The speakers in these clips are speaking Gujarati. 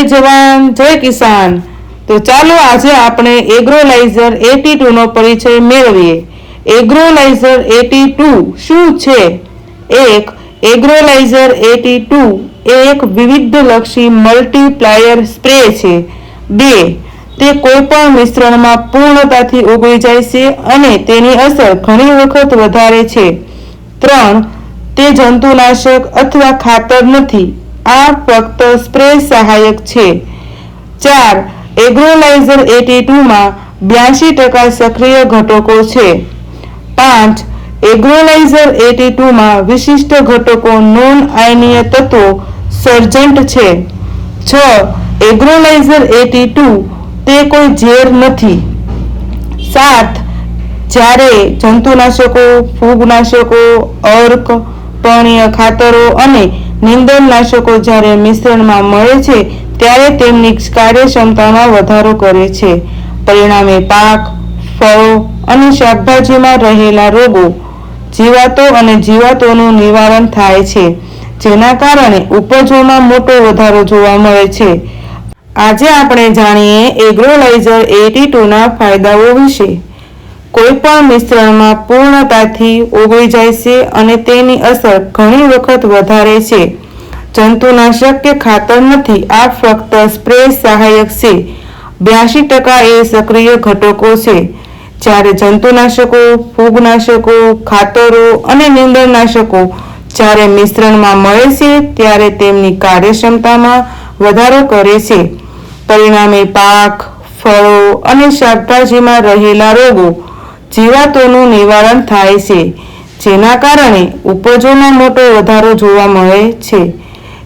જવાન જય કિસાન। તો ચાલો આજે આપણે એગ્રોલાઇઝર 82 નો પરિચય મેળવીએ। એગ્રોલાઇઝર 82 શું છે? એક એગ્રોલાઇઝર 82 એ એક વિવિધલક્ષી મલ્ટીપ્લાયર સ્પ્રે છે। બે તે કોઈપણ મિશ્રણમાં પૂર્ણતાથી ઓગળી જાય છે અને તેની અસર ઘણી વખત વધારે છે। ત્રણ તે જંતુનાશક અથવા ખાતર નથી, આ ફક્ત સ્પ્રે સહાયક છે। ચાર એગ્રોલાઇઝર 82 માં 82% સક્રિય ઘટકો છે। પાંચ એગ્રોલાઇઝર 82 માં વિશિષ્ટ ઘટકો નોન આયનીય તત્વો સર્જન્ટ છે। છ એગ્રોલાઇઝર 82 તે કોઈ ઝેર નથી। સાત જ્યારે જંતુનાશકો, ફૂગનાશકો, અર્ક, પર્ણીય ખાતરો અને નીંદણનાશકો જ્યારે મિશ્રણમાં મળે છે ત્યારે તેમની કાર્યક્ષમતામાં વધારો કરે છે। પરિણામે પાક, ફળો અને શાકભાજીમાં રહેલા રોગો, જીવાતો અને જીવાતોનું નિવારણ થાય છે, જેના કારણે ઉપજોમાં મોટો વધારો જોવા મળે છે। આજે આપણે જાણીએ એગ્રોલાઇઝર 82 ના ફાયદાઓ વિશે। કોઈપણ મિશ્રણમાં પૂર્ણતાથી ઓગળી જાય છે અને તેની અસર ઘણી વખત વધારે છે। જંતુનાશક કે ખાતર નથી, આ ફક્ત સ્પ્રે સહાયક છે। 82% એ સક્રિય ઘટકો છે। જ્યારે જંતુનાશકો, ફૂગનાશકો, ખાતરો અને નીંદણનાશકો જ્યારે મિશ્રણમાં મળે છે ત્યારે તેમની કાર્યક્ષમતામાં વધારો કરે છે। પરિણામે પાક, ફળો અને શાકભાજીમાં રહેલા રોગો, જીવાતોનું નિવારણ થાય છે, જેના કારણે ઉપજોમાં મોટો વધારો જોવા મળે છે।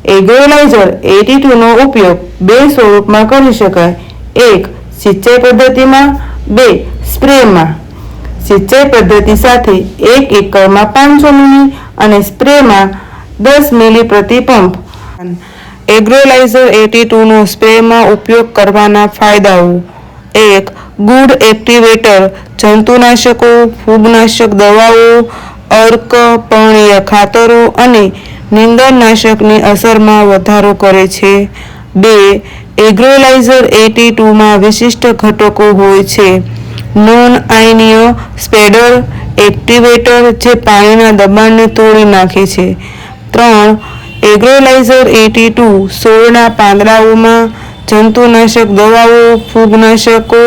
એગ્રોલાઇઝર 82 નો ઉપયોગ બે સ્વરૂપમાં કરી શકાય। એક સિંચાઈ પદ્ધતિમાં, બે સ્પ્રેમાં। સિંચાઈ પદ્ધતિ સાથે 1 એકરમાં 500 મિલી અને સ્પ્રેમાં 10 મિલી પ્રતિ પંપ। એગ્રોલાઇઝર 82 નો સ્પ્રેમાં ઉપયોગ કરવાના ફાયદાઓ। એક ગુડ એક્ટિવેટર, જંતુનાશકો, ફૂગનાશક દવાઓ, અર્ક, પર્ણીય ખાતરો અને નીંદણનાશકની અસરમાં વધારો કરે છે। બે એગ્રોલાઇઝર 82 માં વિશિષ્ટ ઘટકો હોય છે। નોન આયનીય સ્પ્રેડર એક્ટિવેટર જે પાણીના દબાણને તોડી નાખે છે। ત્રણ એગ્રોલાઇઝર 82 છોડના પાંદડાઓમાં જંતુનાશક દવાઓ, ફૂગનાશકો,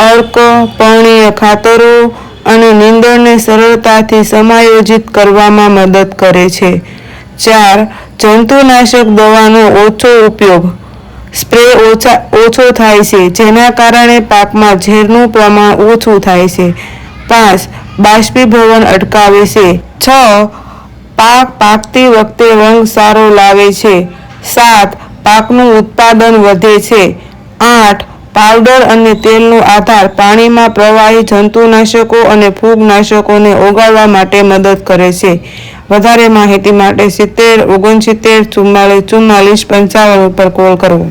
અર્ક, પર્ણીય ખાતરો અને નીંદણને સરળતાથી સમાયોજિત કરવામાં મદદ કરે છે। ચાર જંતુનાશક દવાનો ઓછો ઉપયોગ, સ્પ્રે ઓછો થાય છે, જેના કારણે પાકમાં ઝેરનું પ્રમાણ ઓછું થાય છે। પાંચ બાષ્પીભવન અટકાવે છે। છ પાક પાકતી વખતે રંગ સારો લાવે છે। સાત પાકનું ઉત્પાદન વધે છે। આઠ પાવડર અને તેલનો આધાર પાણીમાં પ્રવાહી જંતુનાશકો અને ફૂગનાશકોને ઓગાળવા માટે મદદ કરે છે। વધારે માહિતી માટે 70 69 44 44 55 પર કોલ કરવો।